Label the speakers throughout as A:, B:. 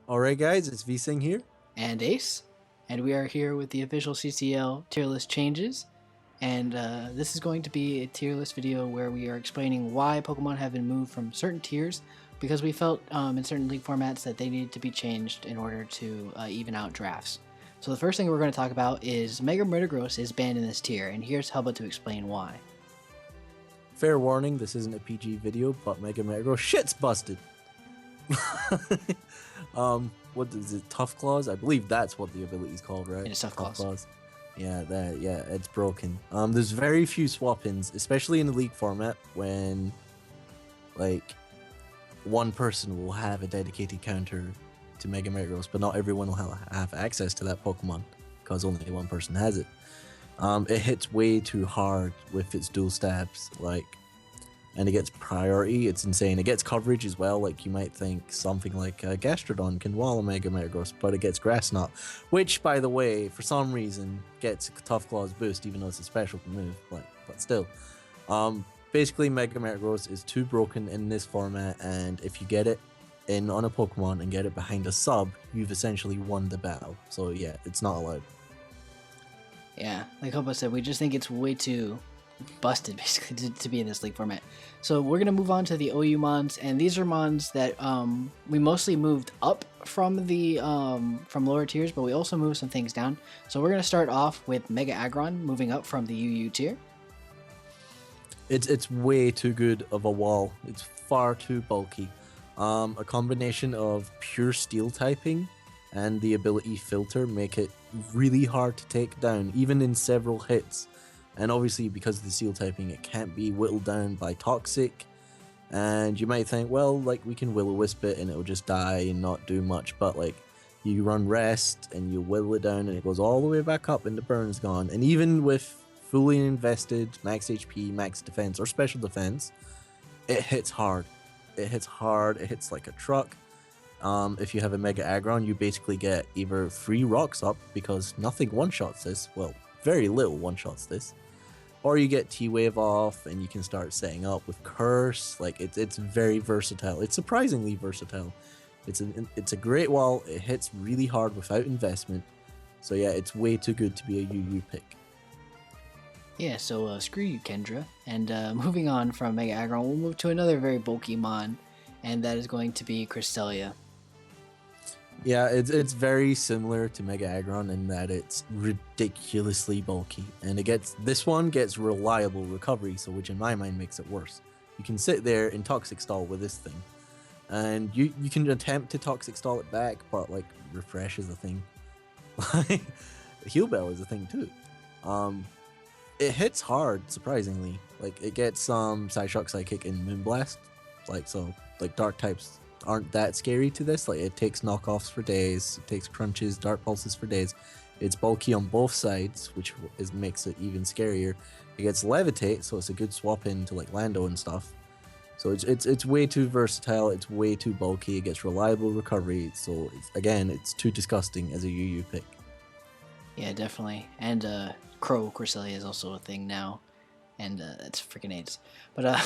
A: Alright guys, it's VSing here.
B: And Ace, and we are here with the official CCL tier list changes. And this is going to be a tier list video where we are explaining why Pokemon have been moved from certain tiers, because we felt in certain league formats that they needed to be changed in order to even out drafts. So the first thing we're going to talk about is Mega Metagross is banned in this tier, and here's Hubba to explain why.
A: Fair warning, this isn't a PG video, but Mega Metagross shit's busted. What is it? Tough Claws? I believe that's what the ability is called, right?
B: It's Tough Claws.
A: Yeah, it's broken. There's very few swap-ins, especially in the league format, when like one person will have a dedicated counter to Mega Metagross, but not everyone will have access to that Pokemon because only one person has it. It hits way too hard with its dual stabs, and it gets priority. It's insane. It gets coverage as well. Like, you might think something like Gastrodon can wall a Mega Metagross, but it gets Grass Knot, which, by the way, for some reason, gets Tough Claws boost, even though it's a special move. But still, basically, Mega Metagross is too broken in this format, and if you get it in on a Pokemon and get it behind a sub, you've essentially won the battle. So yeah, it's not allowed.
B: Yeah, like Hubba said, we just think it's way too busted basically to be in this league format. So we're gonna move on to the OU mons, and these are mons that we mostly moved up from the from lower tiers, but we also moved some things down. So we're gonna start off with Mega Agron moving up from the UU tier.
A: It's way too good of a wall. It's far too bulky. A combination of pure steel typing and the ability filter make it really hard to take down, even in several hits. And obviously, because of the steel typing, it can't be whittled down by toxic. And you might think, well, like, we can will-o-wisp it and it'll just die and not do much. But like, you run rest and you whittle it down and it goes all the way back up and the burn's gone. And even with fully invested max HP, max defense, or special defense, it hits hard. It hits hard. It hits like a truck. If you have a Mega Agron, you basically get either free rocks up, because nothing one-shots this. Well, very little one-shots this. Or you get T-Wave off, and you can start setting up with Curse. Like, it's very versatile. It's surprisingly versatile. It's a great wall. It hits really hard without investment. So yeah, it's way too good to be a UU pick.
B: Yeah, so screw you, Kendra. And moving on from Mega Agron, we'll move to another very bulky mon, and that is going to be Cresselia.
A: Yeah, it's very similar to Mega Agron in that it's ridiculously bulky, and this one gets reliable recovery, so which in my mind makes it worse. You can sit there in Toxic Stall with this thing, and you can attempt to Toxic Stall it back, but like, Refresh is a thing. Heal Bell is a thing too. It hits hard, surprisingly. Like, it gets Psyshock, Psychic, and Moonblast. Like Dark types aren't that scary to this. Like, it takes knockoffs for days, it takes crunches, dark pulses for days. It's bulky on both sides, which makes it even scarier. It gets Levitate, so it's a good swap into like Lando and stuff. So it's way too versatile. It's way too bulky. It gets reliable recovery. So it's too disgusting as a UU pick.
B: Yeah, definitely. And Crow Cresselia is also a thing now, and it's freaking AIDS. But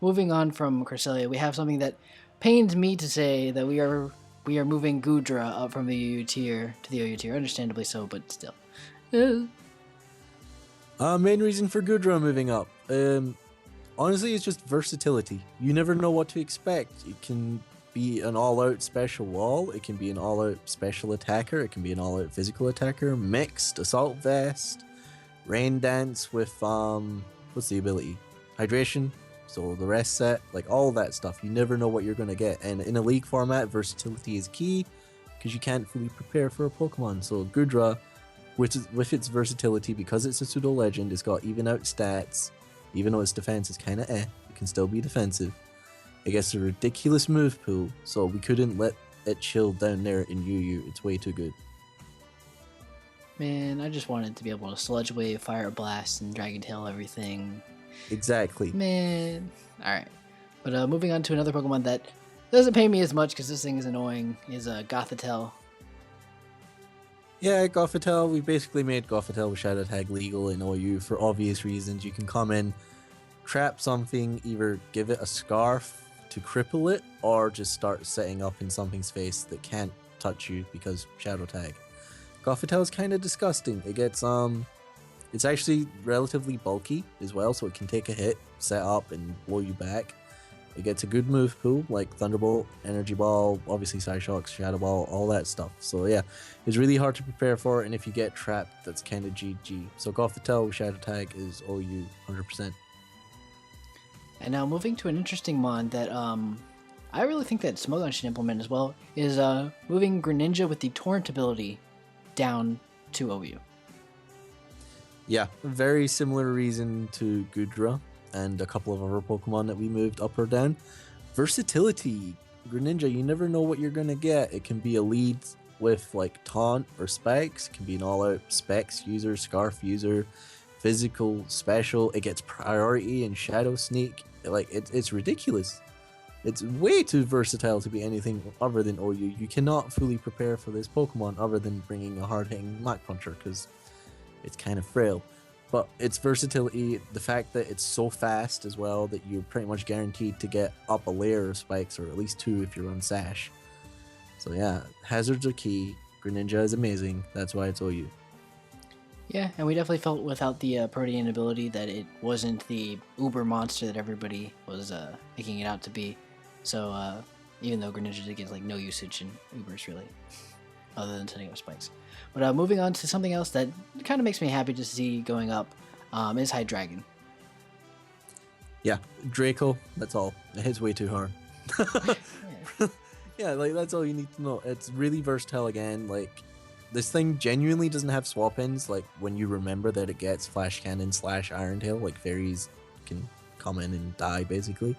B: moving on from Cresselia, we have something that pains me to say, that we are moving Goodra up from the UU tier to the OU tier, understandably so, but still.
A: Main reason for Goodra moving up, honestly, it's just versatility. You never know what to expect. It can be an all-out special wall, it can be an all-out special attacker, it can be an all-out physical attacker, mixed, assault vest, rain dance with what's the ability? Hydration. So the rest set, like all that stuff, you never know what you're going to get. And in a league format, versatility is key, because you can't fully prepare for a Pokemon. So Goodra, with its versatility, because it's a pseudo legend, it's got even out stats. Even though its defense is kind of it can still be defensive. It gets a ridiculous move pool, so we couldn't let it chill down there in UU. It's way too good.
B: Man, I just wanted to be able to Sludge Wave, Fire Blast, and Dragon Tail everything.
A: Exactly.
B: Man. Alright. But moving on to another Pokemon that doesn't pay me as much because this thing is annoying, is Gothitelle.
A: Yeah, Gothitelle. We basically made Gothitelle with Shadow Tag legal in OU for obvious reasons. You can come in, trap something, either give it a Scarf to cripple it, or just start setting up in something's face that can't touch you because Shadow Tag. Gothitelle is kind of disgusting. It gets it's actually relatively bulky as well, so it can take a hit, set up, and blow you back. It gets a good move pool like Thunderbolt, Energy Ball, obviously Psyshock, Shadow Ball, all that stuff. So yeah, it's really hard to prepare for, and if you get trapped, that's kind of GG. So Gothitelle with Shadow Tag is OU 100%.
B: And now moving to an interesting mon that I really think that Smogon should implement as well is moving Greninja with the Torrent ability down to OU.
A: Yeah, very similar reason to Goodra and a couple of other Pokemon that we moved up or down. Versatility. Greninja, you never know what you're going to get. It can be a lead with like Taunt or Specs. It can be an all-out Specs user, Scarf user, physical, special. It gets priority and Shadow Sneak. Like, it's ridiculous. It's way too versatile to be anything other than OU. You cannot fully prepare for this Pokemon other than bringing a hard-hitting Mach Puncher because it's kind of frail. But its versatility, the fact that it's so fast as well that you're pretty much guaranteed to get up a layer of spikes, or at least 2 if you run Sash. So yeah, hazards are key. Greninja is amazing. That's why it's OU.
B: Yeah, and we definitely felt without the Protean ability that it wasn't the uber monster that everybody was making it out to be. So even though Greninja did get like no usage in Ubers really, other than setting up spikes. But moving on to something else that kind of makes me happy to see going up is Hydreigon.
A: Yeah, Draco, that's all. It hits way too hard. Yeah, like that's all you need to know. It's really versatile again. Like, this thing genuinely doesn't have swap ins. Like, when you remember that it gets Flash Cannon / Iron Tail, like fairies can come in and die basically.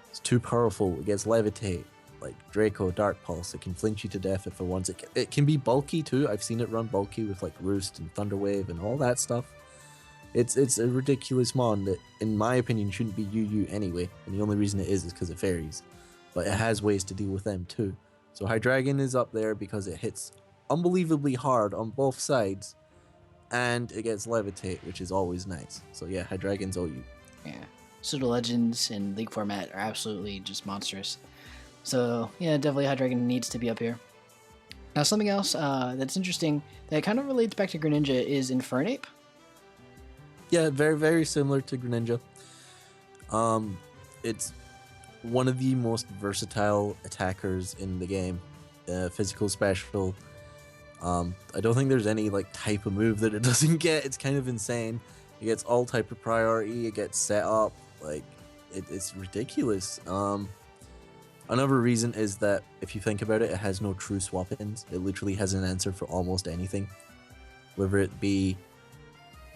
A: It's too powerful. It gets Levitate. Like Draco, Dark Pulse, it can flinch you to death if it wants. It can be bulky too. I've seen it run bulky with like Roost and Thunder Wave and all that stuff. It's a ridiculous mon that, in my opinion, shouldn't be UU anyway. And the only reason it is because of fairies. But it has ways to deal with them too. So Hydreigon is up there because it hits unbelievably hard on both sides, and it gets Levitate, which is always nice. So yeah, Hydreigon's OU.
B: Yeah, Pseudo Legends in League format are absolutely just monstrous. So yeah, definitely Hydreigon needs to be up here. Now something else that's interesting that kind of relates back to Greninja is Infernape.
A: Yeah, very, very similar to Greninja. It's one of the most versatile attackers in the game. Physical, special. I don't think there's any like type of move that it doesn't get. It's kind of insane. It gets all type of priority. It gets set up. Like, it's ridiculous. Another reason is that if you think about it, it has no true swap-ins. It literally has an answer for almost anything. Whether it be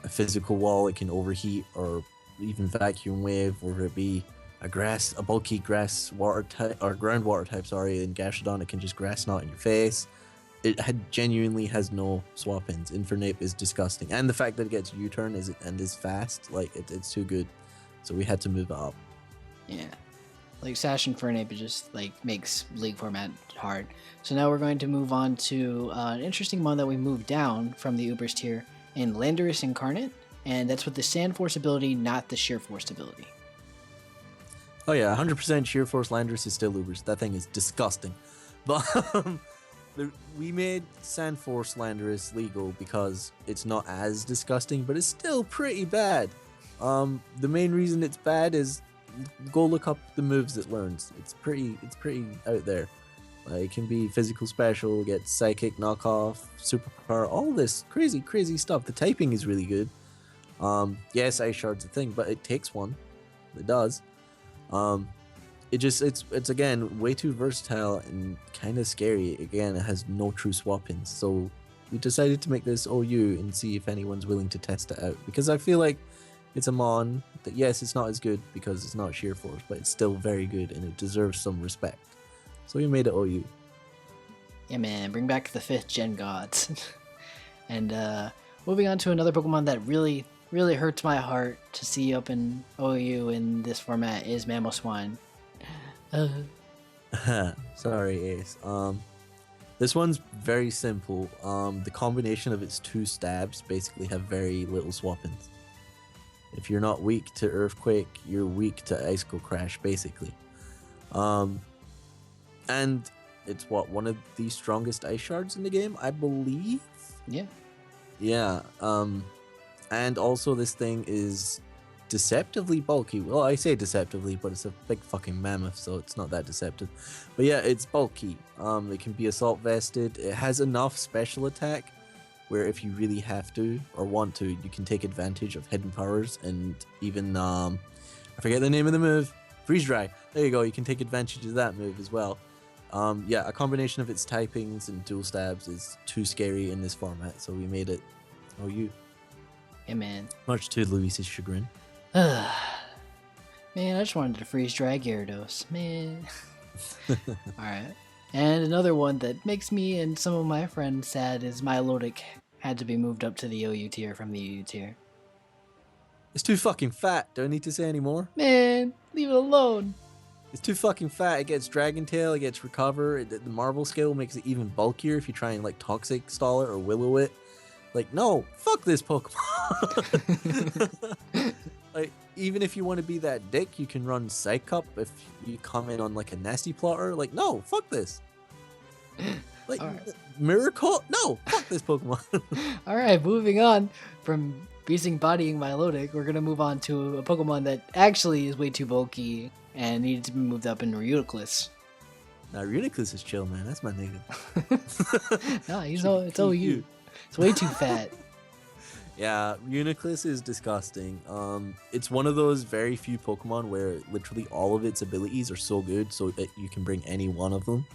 A: a physical wall, it can overheat, or even vacuum wave, whether it be a bulky grass water type, or groundwater type, sorry, in Gastrodon, it can just grass knot in your face. It genuinely has no swap-ins. Infernape is disgusting. And the fact that it gets U-turn is fast, like, it's too good. So we had to move it up.
B: Yeah. Like Sash and Infernape just like makes League format hard. So now we're going to move on to an interesting one that we moved down from the Ubers tier in Landorus Incarnate, and that's with the Sand Force ability, not the Sheer Force ability.
A: Oh yeah, 100% Sheer Force Landorus is still Ubers. That thing is disgusting. But we made Sand Force Landorus legal because it's not as disgusting, but it's still pretty bad. The main reason it's bad is go look up the moves it learns. It's pretty out there. It can be physical, special, get psychic, knockoff, superpower, all this crazy stuff. The typing is really good. Yes, Ice Shard's a thing, but it takes one. It does. It's again way too versatile and kind of scary. Again, it has no true swap-ins. So we decided to make this OU and see if anyone's willing to test it out, because I feel like it's a mon that, yes, it's not as good because it's not Sheer Force, but it's still very good and it deserves some respect. So we made it OU.
B: Yeah, man, bring back the 5th gen gods. And moving on to another Pokemon that really hurts my heart to see up in OU in this format is Mamoswine.
A: Sorry, Ace. This one's very simple. The combination of its 2 stabs basically have very little swap-ins. If you're not weak to Earthquake, you're weak to Icicle Crash, basically. And It's one of the strongest ice shards in the game, I believe.
B: Yeah.
A: Yeah. And also this thing is deceptively bulky. Well, I say deceptively, but it's a big fucking mammoth, so it's not that deceptive. But yeah, it's bulky. It can be assault vested. It has enough special attack where if you really have to or want to, you can take advantage of hidden powers and even I forget the name of the move. Freeze dry. There you go. You can take advantage of that move as well. Yeah, a combination of its typings and dual stabs is too scary in this format, so we made it OU.
B: Hey, man.
A: Much to Luis's chagrin.
B: Man, I just wanted to freeze dry Gyarados. Man. Alright. And another one that makes me and some of my friends sad is Mylordok had to be moved up to the OU tier from the UU tier.
A: It's too fucking fat. Don't need to say anymore.
B: Man, leave it alone.
A: It's too fucking fat. It gets Dragon Tail, it gets Recover. The Marvel skill makes it even bulkier if you try and like Toxic Stall it or Willow it. Like, no, fuck this Pokemon. Like, even if you want to be that dick, you can run Psych Up if you come in on like a nasty plotter. Like, no, fuck this. Like,
B: Right.
A: Miracle? No, fuck this Pokemon.
B: Alright, moving on from beasting bodying Mylordok, we're gonna move on to a Pokemon that actually is way too bulky and needed to be moved up in Reuniclus.
A: Nah, Reuniclus is chill, man. That's my nigga.
B: No, it's OU. It's way too fat.
A: Yeah, Reuniclus is disgusting. It's one of those very few Pokemon where literally all of its abilities are so good so that you can bring any one of them.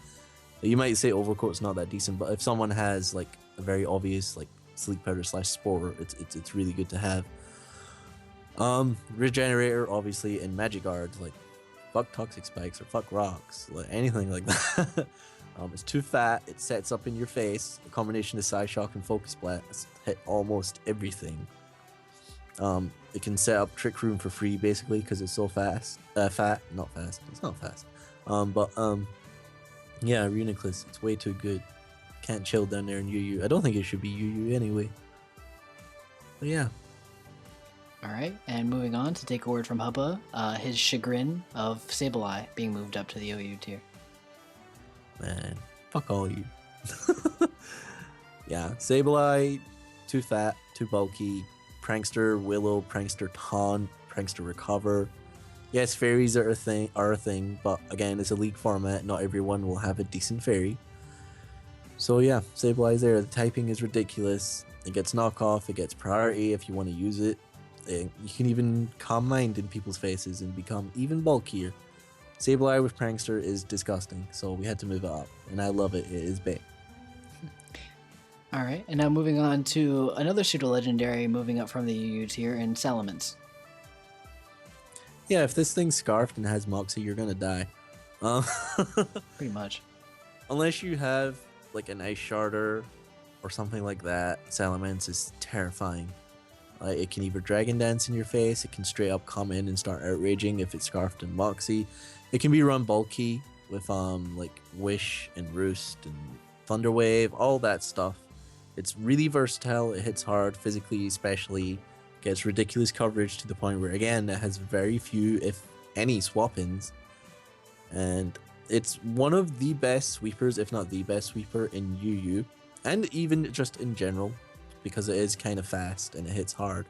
A: You might say Overcoat's not that decent, but if someone has like a very obvious like Sleep Powder / Spore, it's really good to have. Regenerator, obviously, and Magic Guard, like fuck Toxic Spikes or fuck Rocks, like anything like that. It's too fat. It sets up in your face. A combination of Psyshock and Focus Blast hit almost everything. It can set up Trick Room for free basically because it's so fast. Not fast. It's not fast. Yeah, Reuniclus. It's way too good. Can't chill down there in UU. I don't think it should be UU anyway. But yeah.
B: Alright, and moving on to take a word from Hubba, his chagrin of Sableye being moved up to the OU tier.
A: Man, fuck all you. Yeah, Sableye, too fat, too bulky. Prankster, Willow, Prankster Taunt, Prankster Recover. Yes, fairies are a thing, but again, it's a league format. Not everyone will have a decent fairy. So yeah, Sableye's there. The typing is ridiculous. It gets knockoff. It gets priority if you want to use it. You can even Calm Mind in people's faces and become even bulkier. Sableye with Prankster is disgusting, so we had to move it up, and I love it. It is big.
B: Alright, and now moving on to another pseudo-legendary moving up from the UU tier in Salamence.
A: Yeah, if this thing's scarfed and has Moxie, you're gonna die.
B: Pretty much.
A: Unless you have like an Ice Sharder or something like that, Salamence is terrifying. It can either Dragon Dance in your face, it can straight up come in and start outraging if it's scarfed in Moxie. It can be run bulky with like Wish and Roost and Thunder Wave, all that stuff. It's really versatile, it hits hard, physically especially, gets ridiculous coverage to the point where again it has very few, if any, swap-ins. And it's one of the best sweepers, if not the best sweeper in UU, and even just in general, because it is kind of fast and it hits hard.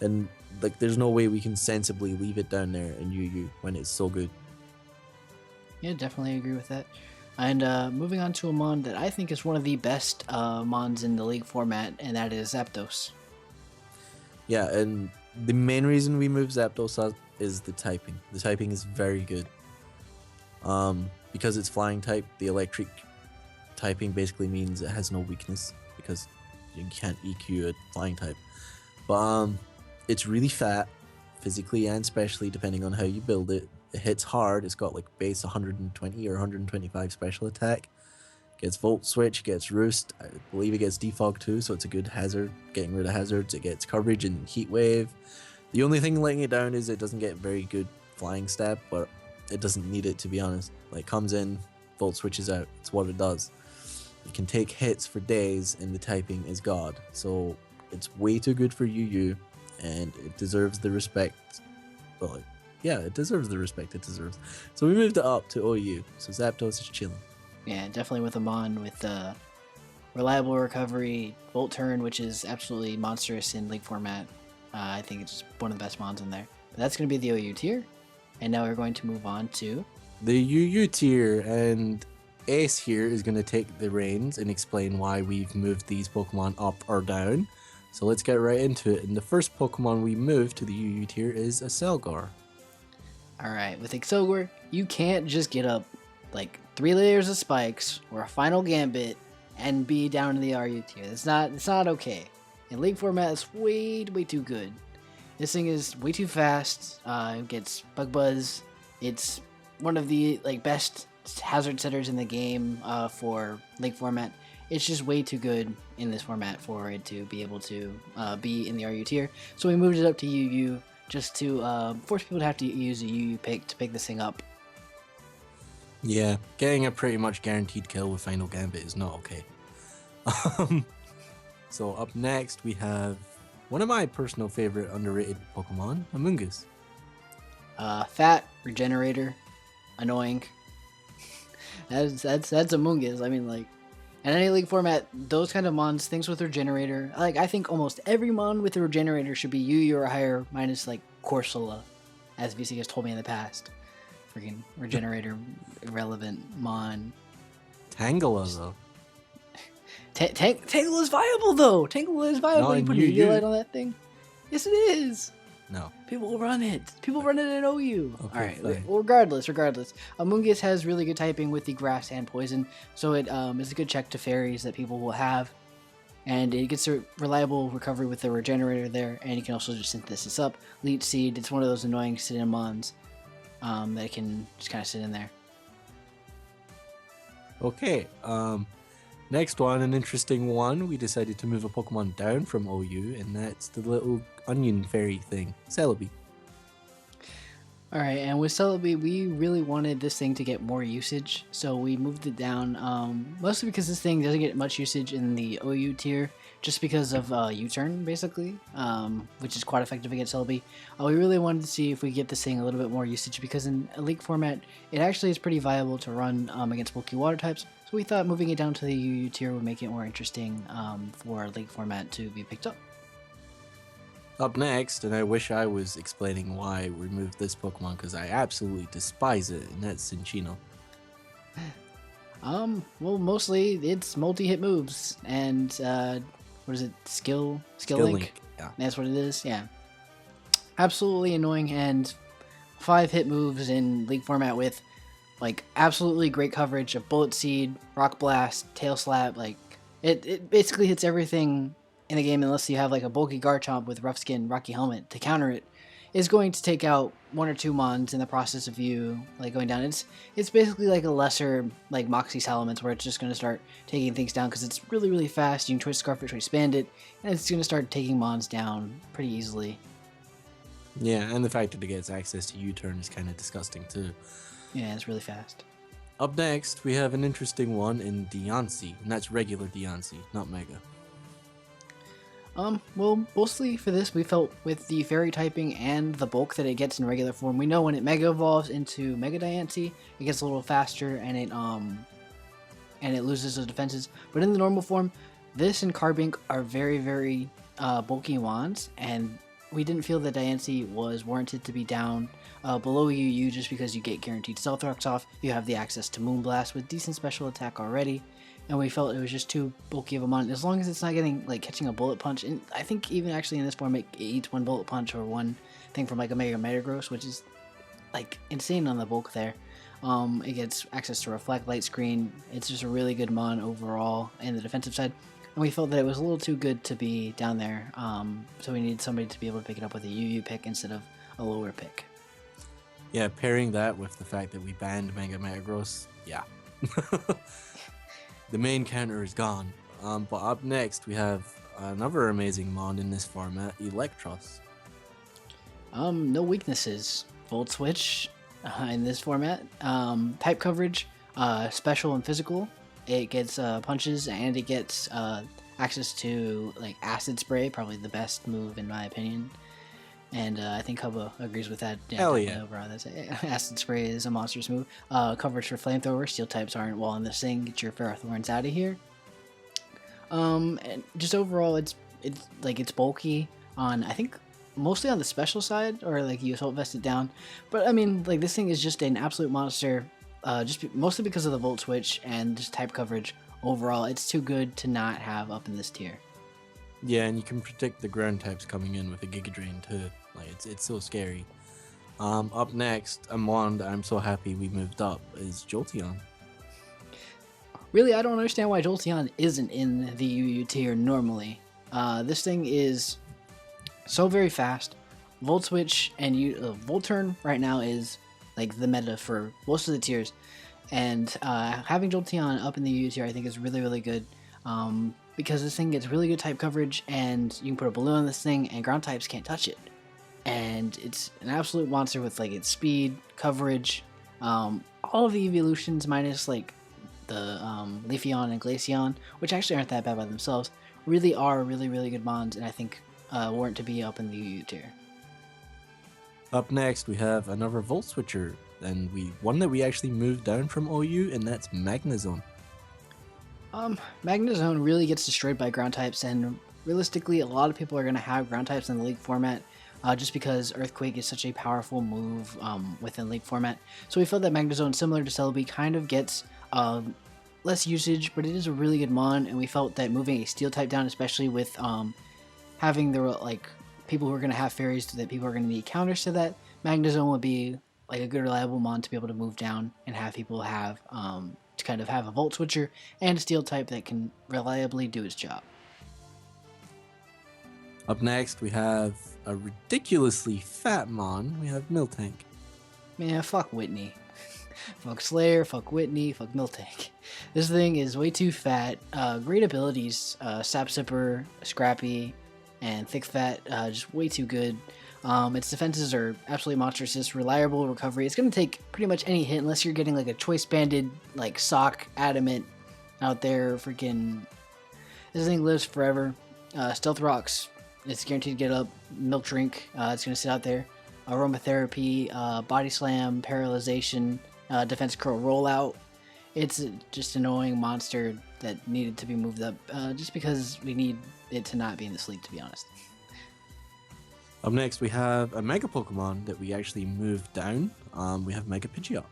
A: And like there's no way we can sensibly leave it down there in UU when it's so good.
B: Yeah, definitely agree with that. And moving on to a mon that I think is one of the best mons in the league format, and that is Zapdos.
A: Yeah, and the main reason we move Zapdos up is the typing. The typing is very good. Because it's flying type, the electric typing basically means it has no weakness because you can't EQ a flying type. But it's really fat, physically and specially, depending on how you build it. It hits hard. It's got like base 120 or 125 special attack. Gets Volt Switch, gets Roost. I believe it gets Defog too, so it's a good hazard. Getting rid of hazards. It gets coverage and Heat Wave. The only thing letting it down is it doesn't get very good flying stab, but it doesn't need it, to be honest. Like, comes in, Volt Switches out. It's what it does. It can take hits for days, and the typing is God. So it's way too good for UU, and it deserves the respect. But like, yeah, it deserves the respect it deserves. So we moved it up to OU. So Zapdos is chilling.
B: Yeah, definitely with a Mon with reliable recovery, Volt Turn, which is absolutely monstrous in League format. I think it's one of the best Mons in there. But that's going to be the OU tier. And now we're going to move on to
A: the UU tier, and Ace here is going to take the reins and explain why we've moved these Pokemon up or down. So let's get right into it. And the first Pokemon we moved to the UU tier is a Selgar.
B: Alright, with Excelgor, you can't just get up like 3 layers of spikes or a final gambit and be down in the RU tier. It's not okay. In League format, it's way too good. This thing is way too fast. It gets Bug Buzz. It's one of the best hazard setters in the game for League format. It's just way too good in this format for it to be able to be in the RU tier. So we moved it up to UU just to force people to have to use a UU pick to pick this thing up.
A: Yeah, getting a pretty much guaranteed kill with Final Gambit is not okay. So up next we have one of my personal favorite underrated Pokemon, Amongus.
B: Fat, regenerator, annoying. that's Amongus. I mean, in any League format, those kind of mons, things with regenerator, I think almost every mon with a regenerator should be UU or higher, minus Corsola, as VC has told me in the past. Freaking regenerator irrelevant mon.
A: Tangela though.
B: Tangle is viable though. Tangle is viable. You put a light on that thing. Yes, it is.
A: No.
B: People run it. People run it in OU.
A: Okay,
B: all right.
A: fine.
B: Well, regardless. Amongus has really good typing with the grass and poison, so it is a good check to fairies that people will have. And it gets a reliable recovery with the regenerator there, and you can also just synthesis up. Leech Seed, it's one of those annoying sit-in mons that can just kind of sit in there.
A: Okay, next one, an interesting one. We decided to move a Pokemon down from OU, and that's the little onion fairy thing, Celebi.
B: Alright, and with Celebi, we really wanted this thing to get more usage, so we moved it down, mostly because this thing doesn't get much usage in the OU tier, just because of U-turn, basically, which is quite effective against Celebi. We really wanted to see if we get this thing a little bit more usage, because in a League format, it actually is pretty viable to run against bulky water types, so we thought moving it down to the UU tier would make it more interesting for League format to be picked up.
A: Up next, and I wish I was explaining why we moved this Pokemon because I absolutely despise it, and that's Chino.
B: Well, mostly it's multi-hit moves, and what is it? Skill link?
A: Yeah.
B: That's what it is. Yeah. Absolutely annoying, and 5-hit moves in League format with absolutely great coverage of Bullet Seed, Rock Blast, Tail Slap. It basically hits everything in the game unless you have a bulky Garchomp with Rough Skin, Rocky Helmet to counter it. Is going to take out 1 or 2 mons in the process of you going down. It's basically a lesser Moxie Salamence where it's just going to start taking things down because it's really fast. You can Twist Scarf it, Twist Band it, and it's going to start taking mons down pretty easily.
A: Yeah, and the fact that it gets access to U-turn is kind of disgusting too.
B: Yeah, it's really fast.
A: Up next, we have an interesting one in Diancie, and that's regular Diancie, not Mega.
B: Well, mostly for this, we felt with the fairy typing and the bulk that it gets in regular form, we know when it Mega Evolves into Mega Diancie, it gets a little faster and it loses those defenses. But in the normal form, this and Carbink are very bulky wands, and we didn't feel that Diancie was warranted to be down below UU just because you get guaranteed Stealth Rocks off, you have the access to Moonblast with decent special attack already, and we felt it was just too bulky of a mon. As long as it's not getting catching a bullet punch, and I think even actually in this form it eats 1 bullet punch or 1 thing from a Mega Metagross, which is insane on the bulk there. It gets access to Reflect, Light Screen. It's just a really good mon overall in the defensive side. And we felt that it was a little too good to be down there, so we needed somebody to be able to pick it up with a UU pick instead of a lower pick.
A: Yeah, pairing that with the fact that we banned Mega Metagross, yeah. The main counter is gone. But up next, we have another amazing mon in this format, Electros.
B: No weaknesses. Volt Switch in this format. Type coverage, special and physical. It gets punches and it gets access to Acid Spray, probably the best move in my opinion. And I think Hubba agrees with that.
A: Hell yeah.
B: Overall, Acid Spray is a monstrous move. Coverage for Flamethrower. Steel types aren't well in this thing. Get your Ferrothorns out of here. And just overall, it's bulky on, I think, mostly on the special side, or like you Assault Vest it down. But I mean, like, this thing is just an absolute monster. Mostly because of the Volt Switch and just type coverage. Overall, it's too good to not have up in this tier.
A: Yeah, and you can predict the ground types coming in with a Giga Drain too. Like, it's so scary. Up next, a mon that I'm so happy we moved up is Jolteon.
B: Really, I don't understand why Jolteon isn't in the UU tier normally. This thing is so very fast. Volt Switch and Volt Turn right now is like the meta for most of the tiers. And having Jolteon up in the UU tier I think is really, really good. Because this thing gets really good type coverage, and you can put a balloon on this thing and ground types can't touch it. And it's an absolute monster with like its speed, coverage, all of the evolutions minus like the Leafeon and Glaceon, which actually aren't that bad by themselves, really are really, really good mons, and I think warrant to be up in the UU tier.
A: Up next, we have another Volt Switcher, and one that we actually moved down from OU, and that's Magnezone.
B: Magnezone really gets destroyed by ground types, and realistically, a lot of people are going to have ground types in the League format, just because Earthquake is such a powerful move within League format. So we felt that Magnezone, similar to Celebi, kind of gets less usage, but it is a really good mon, and we felt that moving a Steel type down, especially with having the people who are going to have fairies, that people are going to need counters to that, Magnezone would be like a good reliable mon to be able to move down and have people have to kind of have a Volt Switcher and a Steel type that can reliably do its job.
A: Up next, we have a ridiculously fat mon. We have Miltank.
B: Man, fuck Whitney. Fuck Slayer, fuck Whitney, fuck Miltank. This thing is way too fat. Great abilities, Sap Sipper, Scrappy, and Thick Fat, just way too good. Its defenses are absolutely monstrous. It's reliable recovery. It's going to take pretty much any hit unless you're getting like a choice banded like sock adamant out there. Freaking, this thing lives forever. Stealth Rocks, it's guaranteed to get up. Milk Drink, it's going to sit out there. Aromatherapy, Body Slam, Paralyzation, Defense Curl Rollout. It's just an annoying monster that needed to be moved up just because we need it to not be in this league, to be honest.
A: Up next, we have a Mega Pokemon that we actually moved down. We have Mega Pidgeot.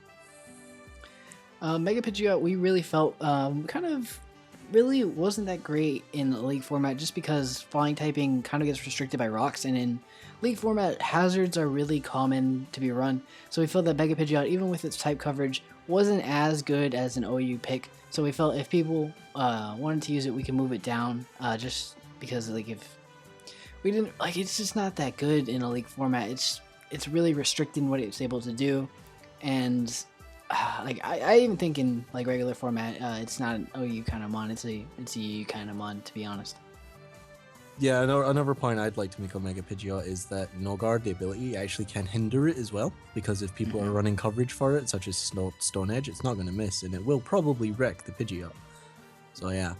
B: Mega Pidgeot, we really felt really wasn't that great in the League format just because Flying typing kind of gets restricted by rocks, and in League format, Hazards are really common to be run. So we felt that Mega Pidgeot, even with its type coverage, wasn't as good as an OU pick. So we felt if people wanted to use it, we can move it down just because like if we didn't like, it's just not that good in a League format. It's really restricting what it's able to do, and like I even think in like regular format, it's not an OU kind of mon. It's a UU kind of mon, to be honest.
A: Yeah, another point I'd like to make on Mega Pidgeot is that No Guard, the ability, actually can hinder it as well, because if people are running coverage for it, such as Stone Edge, it's not going to miss, and it will probably wreck the Pidgeot. So yeah.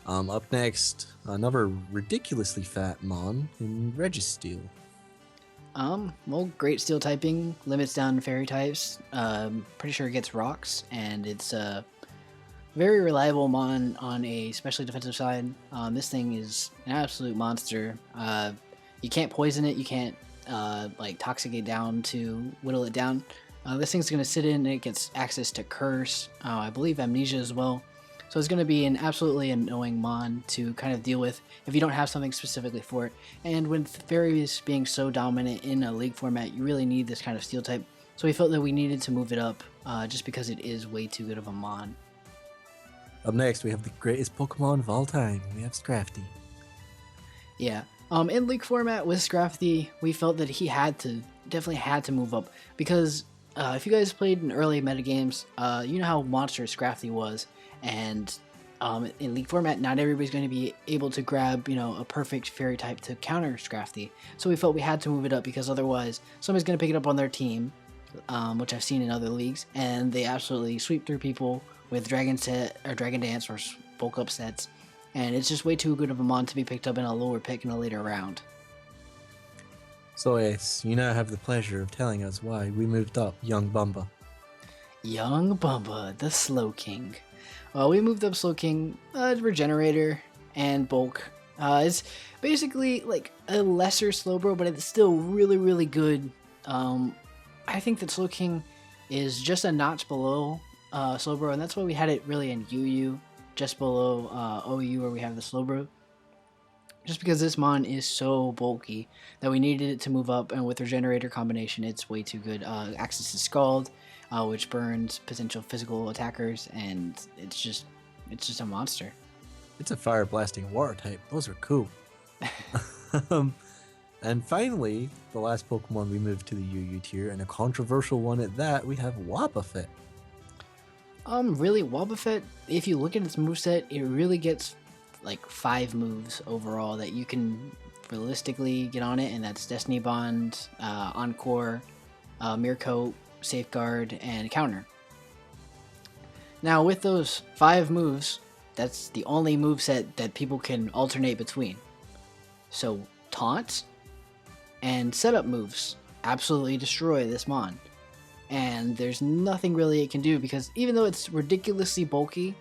A: Up next, another ridiculously fat mon in Registeel.
B: Well, great Steel typing, limits down fairy types, pretty sure it gets rocks, and it's a very reliable mon on a especially defensive side. This thing is an absolute monster. You can't poison it, you can't like toxic it down to whittle it down. This thing's going to sit in, and it gets access to Curse, I believe Amnesia as well. So it's going to be an absolutely annoying mon to kind of deal with if you don't have something specifically for it. And with fairies being so dominant in a League format, you really need this kind of Steel type. So we felt that we needed to move it up just because it is way too good of a mon.
A: Up next, we have the greatest Pokemon of all time. We have Scrafty.
B: Yeah. In League format with Scrafty, we felt that he definitely had to move up because if you guys played in early metagames, you know how monstrous Scrafty was. And in League format, not everybody's going to be able to grab, a perfect fairy type to counter Scrafty. So we felt we had to move it up because otherwise somebody's going to pick it up on their team, which I've seen in other leagues, and they absolutely sweep through people with Dragon Dance or bulk up sets. And it's just way too good of a mon to be picked up in a lower pick in a later round.
A: So Ace, you now have the pleasure of telling us why we moved up Young Bumba.
B: Young Bumba, the Slow King. Well, we moved up Slow King, Regenerator, and Bulk. It's basically like a lesser Slowbro, but it's still really, really good. I think that Slow King is just a notch below Slowbro, and that's why we had it really in UU, just below OU where we have the Slowbro. Just because this mon is so bulky that we needed it to move up, and with Regenerator combination, it's way too good. Access to Scald, which burns potential physical attackers, and it's just a monster.
A: It's a fire blasting water type. Those are cool. And finally, the last Pokemon we moved to the UU tier, and a controversial one at that, we have Wobbuffet.
B: Really, Wobbuffet, if you look at its moveset, it really gets like 5 moves overall that you can realistically get on it, and that's Destiny Bond, Encore, Mirror Coat, Safeguard, and Counter. Now, with those 5 moves, that's the only moveset that people can alternate between. So, Taunt and Setup moves absolutely destroy this mon. And there's nothing really it can do, because even though it's ridiculously bulky,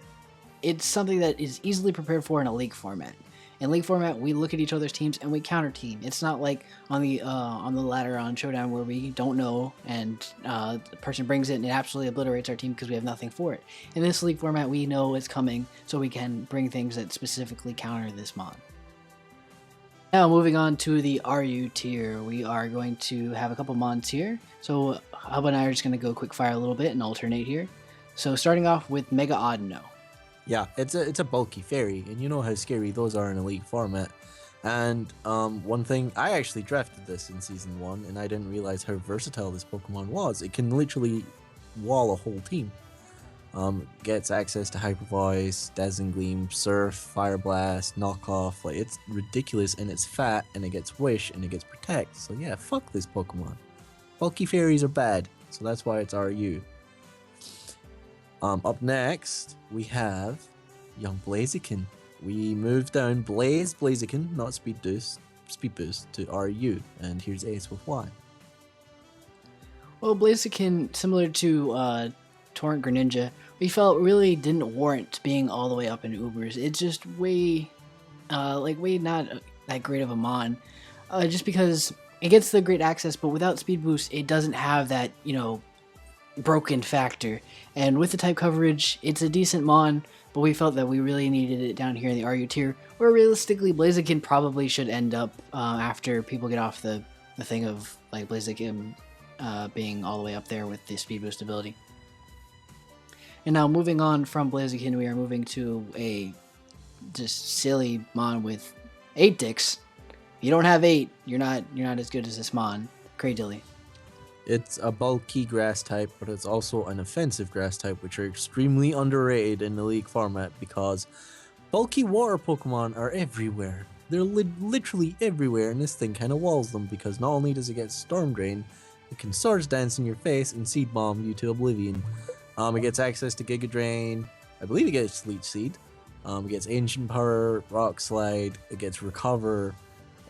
B: it's something that is easily prepared for in a league format. In league format, we look at each other's teams and we counter team. It's not like on the ladder on Showdown where we don't know and the person brings it and it absolutely obliterates our team because we have nothing for it. In this league format, we know it's coming, so we can bring things that specifically counter this mon. Now moving on to the RU tier, we are going to have a couple mons here. So Hubba and I are just going to go quick fire a little bit and alternate here. So starting off with Mega Audino.
A: Yeah, it's a bulky fairy, and you know how scary those are in a league format. And one thing, I actually drafted this in Season 1, and I didn't realize how versatile this Pokemon was. It can literally wall a whole team. Gets access to Hyper Voice, Dazzling Gleam, Surf, Fire Blast, Knockoff. Like, it's ridiculous, and it's fat, and it gets Wish, and it gets Protect. So yeah, fuck this Pokemon. Bulky fairies are bad, so that's why it's RU. Up next, we have Young Blaziken. We moved down Blaziken, not Speed Boost, to RU, and here's Ace with why.
B: Well, Blaziken, similar to Torrent Greninja, we felt really didn't warrant being all the way up in Ubers. It's just way not that great of a mon, just because it gets the great access, but without Speed Boost, it doesn't have that, broken factor. And with the type coverage, it's a decent mon, but we felt that we really needed it down here in the RU tier, where realistically Blaziken probably should end up after people get off the thing of like Blaziken being all the way up there with the Speed Boost ability. And now moving on from Blaziken, we are moving to a just silly mon with 8 dicks. If you don't have 8, you're not as good as this mon, Cradilly.
A: It's a bulky grass type, but it's also an offensive grass type, which are extremely underrated in the league format because bulky water Pokemon are everywhere. They're literally everywhere, and this thing kind of walls them because not only does it get Storm Drain, it can Swords Dance in your face and Seed Bomb you to Oblivion. It gets access to Giga Drain. I believe it gets Leech Seed. It gets Ancient Power, Rock Slide. It gets Recover.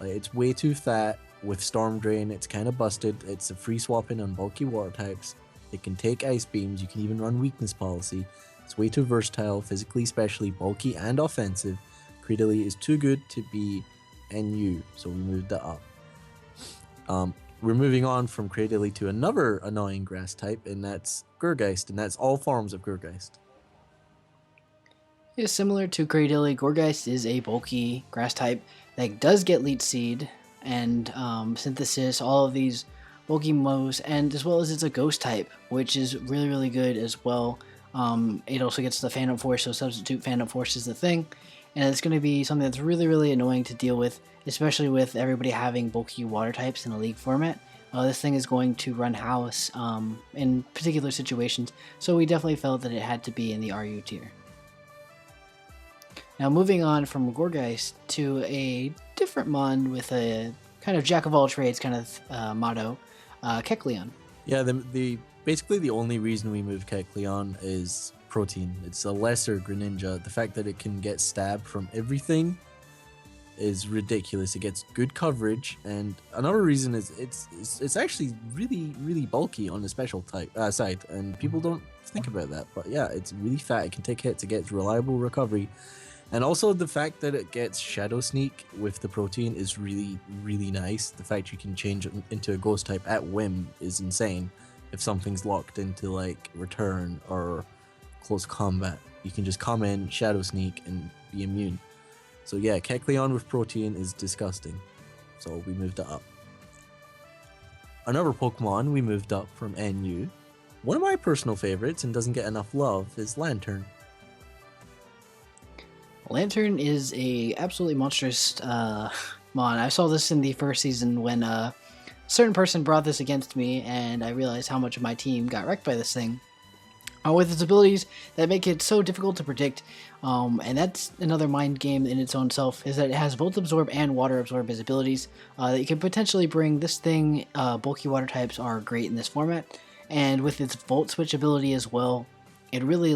A: It's way too fat. With Storm Drain, it's kind of busted. It's a free swapping on bulky water types. It can take Ice Beams. You can even run Weakness Policy. It's way too versatile, physically especially, bulky and offensive. Cradilly is too good to be NU, so we moved that up. We're moving on from Cradilly to another annoying grass type, and that's Gourgeist, and that's all forms of Gourgeist.
B: Yeah, similar to Cradilly, Gourgeist is a bulky grass type that does get Leech Seed and Synthesis, all of these bulky moves, and as well as it's a ghost type, which is really, really good as well. It also gets the Phantom Force, so substitute Phantom Force is the thing, and it's going to be something that's really, really annoying to deal with, especially with everybody having bulky water types in a league format. This thing is going to run house in particular situations, so we definitely felt that it had to be in the RU tier. Now moving on from Gourgeist to a different mon with a kind of jack of all trades kind of motto, Kecleon.
A: Yeah, basically the only reason we moved Kecleon is protein. It's a lesser Greninja. The fact that it can get stabbed from everything is ridiculous. It gets good coverage, and another reason is it's actually really bulky on the special type side, and people don't think about that. But yeah, it's really fat. It can take hits. It gets reliable recovery, and also the fact that it gets Shadow Sneak with the protein is really nice. The fact you can change it into a ghost type at whim is insane. If something's locked into like return or close combat, you can just come in, Shadow Sneak, and be immune. So yeah, Kecleon with protein is disgusting. So we moved it up. Another Pokemon we moved up from NU. One of my personal favorites and doesn't get enough love is Lantern.
B: Lantern is a absolutely monstrous mon. I saw this in the first season when a certain person brought this against me, and I realized how much of my team got wrecked by this thing. With its abilities that make it so difficult to predict, and that's another mind game in its own self, is that it has Volt Absorb and Water Absorb as abilities that you can potentially bring. This thing, bulky water types are great in this format, and with its Volt Switch ability as well, it really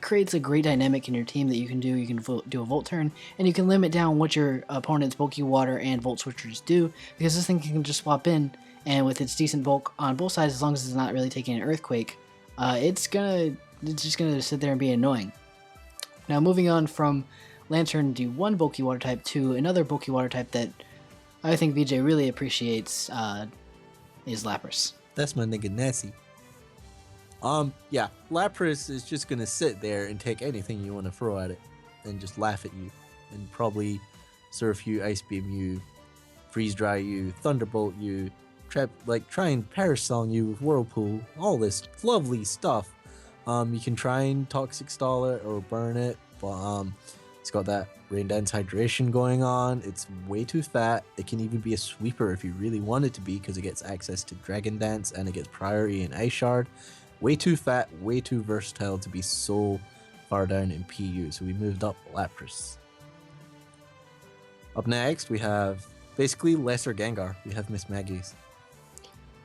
B: creates a great dynamic in your team that you can do. You can do a Volt Turn, and you can limit down what your opponent's bulky water and Volt Switchers do, because this thing can just swap in, and with its decent bulk on both sides, as long as it's not really taking an Earthquake, it's just gonna sit there and be annoying. Now, moving on from Lantern to one bulky water type to another bulky water type that I think VJ really appreciates is Lapras.
A: That's my nigga Nessie. Yeah, Lapras is just gonna sit there and take anything you want to throw at it and just laugh at you and probably Surf you, Ice Beam you, Freeze Dry you, Thunderbolt you, try and Perish Song you with Whirlpool, all this lovely stuff. You can try and Toxic Stall it or burn it, but it's got that Rain Dance Hydration going on. It's way too fat. It can even be a sweeper if you really want it to be, because it gets access to Dragon Dance and it gets priority in Ice Shard. Way too fat, way too versatile to be so far down in PU, so we moved up Lapras. Up next, we have basically lesser Gengar. We have Mismagius.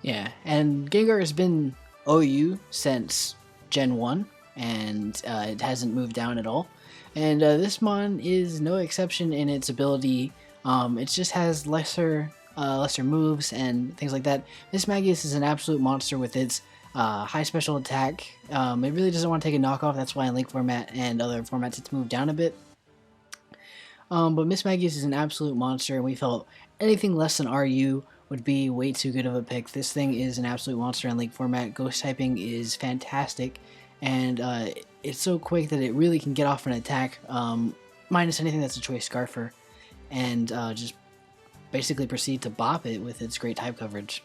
B: Yeah, and Gengar has been OU since Gen 1, and it hasn't moved down at all. And this mon is no exception in its ability. It just has lesser moves and things like that. Mismagius is an absolute monster with its high special attack. It really doesn't want to take a knockoff. That's why in Link format and other formats it's moved down a bit. But Mismagius is an absolute monster, and we felt anything less than RU would be way too good of a pick. This thing is an absolute monster in Link format. Ghost typing is fantastic, and it's so quick that it really can get off an attack, minus anything that's a choice Scarfer, and just basically proceed to bop it with its great type coverage.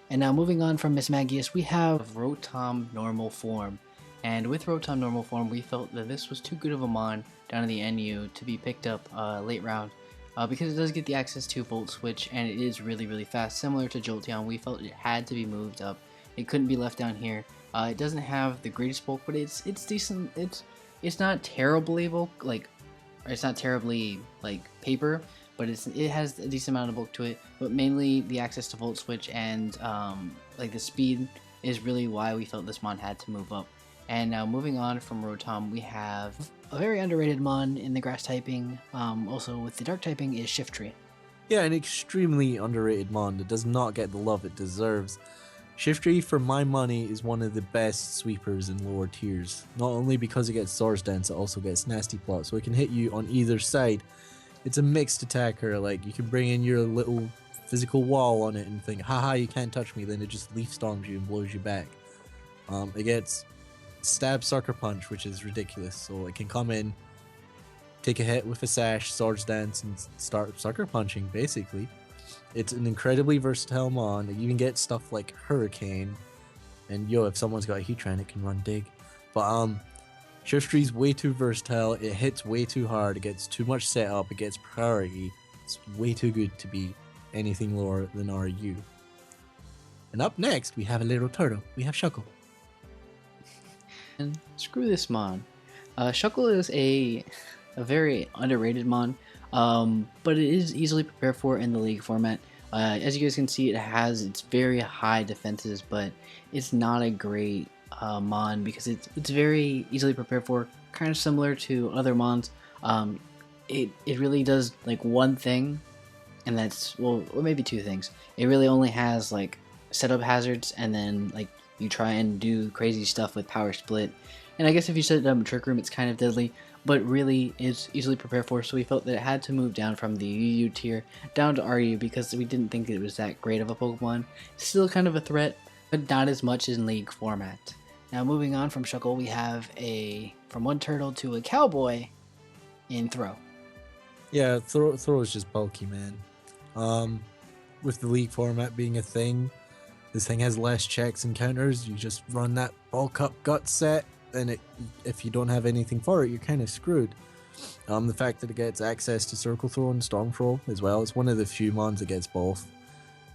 B: And now moving on from Mismagius, we have Rotom Normal Form. And with Rotom Normal Form, we felt that this was too good of a mon down in the NU to be picked up late round. Because it does get the access to Volt Switch, and it is really fast. Similar to Jolteon, we felt it had to be moved up. It couldn't be left down here. It doesn't have the greatest bulk, but it's decent. It's not terribly bulk, it's not terribly like paper, but it has a decent amount of bulk to it. But mainly the access to Volt Switch and the speed is really why we felt this mon had to move up. And now moving on from Rotom, we have a very underrated mon in the grass typing, also with the dark typing, is Shiftry.
A: Yeah, an extremely underrated mon that does not get the love it deserves. Shiftry, for my money, is one of the best sweepers in lower tiers. Not only because it gets Swords Dance, it also gets Nasty Plot, so it can hit you on either side. It's a mixed attacker, you can bring in your little physical wall on it and think, haha, you can't touch me, then it just Leaf Storms you and blows you back. It gets Stab Sucker Punch, which is ridiculous, so it can come in, take a hit with a Sash, Swords Dance, and start Sucker Punching, basically. It's an incredibly versatile mon. It even gets stuff like Hurricane, and if someone's got a Heatran, it can run Dig. But Shiftry's way too versatile, it hits way too hard, it gets too much setup, it gets priority. It's way too good to be anything lower than RU. And up next, we have a little turtle. We have Shuckle.
B: And screw this mon. Shuckle is a very underrated mon, but it is easily prepared for in the league format. As you guys can see, it has its very high defenses, but it's not a great mon because it's very easily prepared for, kind of similar to other mons. it really does like one thing, and that's well maybe two things. It really only has like setup hazards, and then like you try and do crazy stuff with power split. And I guess if you set it up in Trick Room, it's kind of deadly, but really it's easily prepared for. So we felt that it had to move down from the UU tier down to RU because we didn't think it was that great of a Pokemon. Still kind of a threat, but not as much in League format. Now moving on from Shuckle, we have from one turtle to a cowboy in Throw.
A: Yeah, throw is just bulky, man. With the League format being a thing, this thing has less checks and counters. You just run that bulk up gut set, and if you don't have anything for it, you're kind of screwed. The fact that it gets access to Circle Throw and Storm Throw as well, it's one of the few mons that gets both.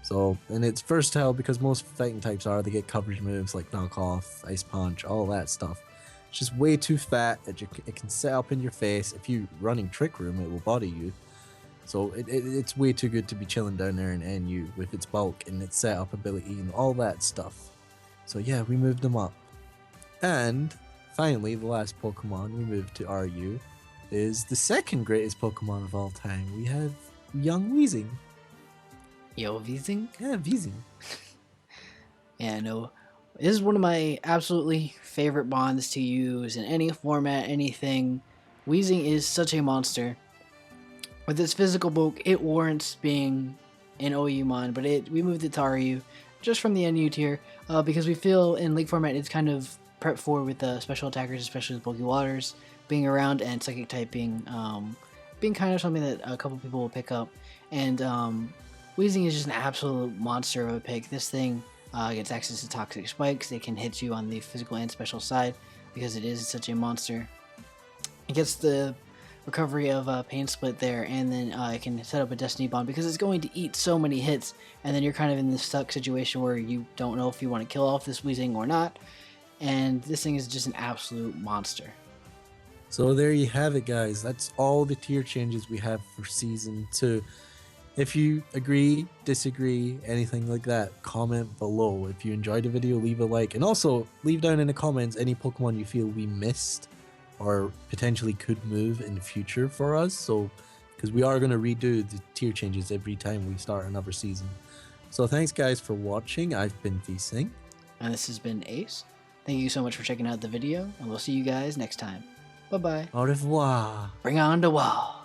A: So, and it's versatile because most fighting types they get coverage moves like Knock Off, Ice Punch, all that stuff. It's just way too fat. It can set up in your face. If you're running Trick Room, it will body you. So it's way too good to be chilling down there in NU with its bulk and its setup ability and all that stuff. So yeah, we moved them up. And finally, the last Pokemon we moved to RU is the second greatest Pokemon of all time. We have young Weezing.
B: Yo, Weezing?
A: Yeah, Weezing.
B: Yeah, no. This is one of my absolutely favorite bonds to use in any format, anything. Weezing is such a monster. With its physical bulk, it warrants being an OU mon, but we moved it to RU just from the NU tier because we feel in League format it's kind of prepped for with the special attackers, especially with bulky waters being around, and psychic type being kind of something that a couple people will pick up. And Weezing is just an absolute monster of a pick. This thing gets access to toxic spikes. It can hit you on the physical and special side because it is such a monster. It gets the recovery of Pain Split there, and then it can set up a Destiny Bomb because it's going to eat so many hits, and then you're kind of in this stuck situation where you don't know if you want to kill off this Weezing or not, and this thing is just an absolute monster.
A: So there you have it, guys. That's all the tier changes we have for Season 2. If you agree, disagree, anything like that, comment below. If you enjoyed the video, leave a like, and also leave down in the comments any Pokemon you feel we missed or potentially could move in the future for us. So, because we are going to redo the tier changes every time we start another season. So thanks guys for watching. I've been VSing.
B: And this has been Ace. Thank you so much for checking out the video, and we'll see you guys next time. Bye bye.
A: Au revoir.
B: Bring on the wall.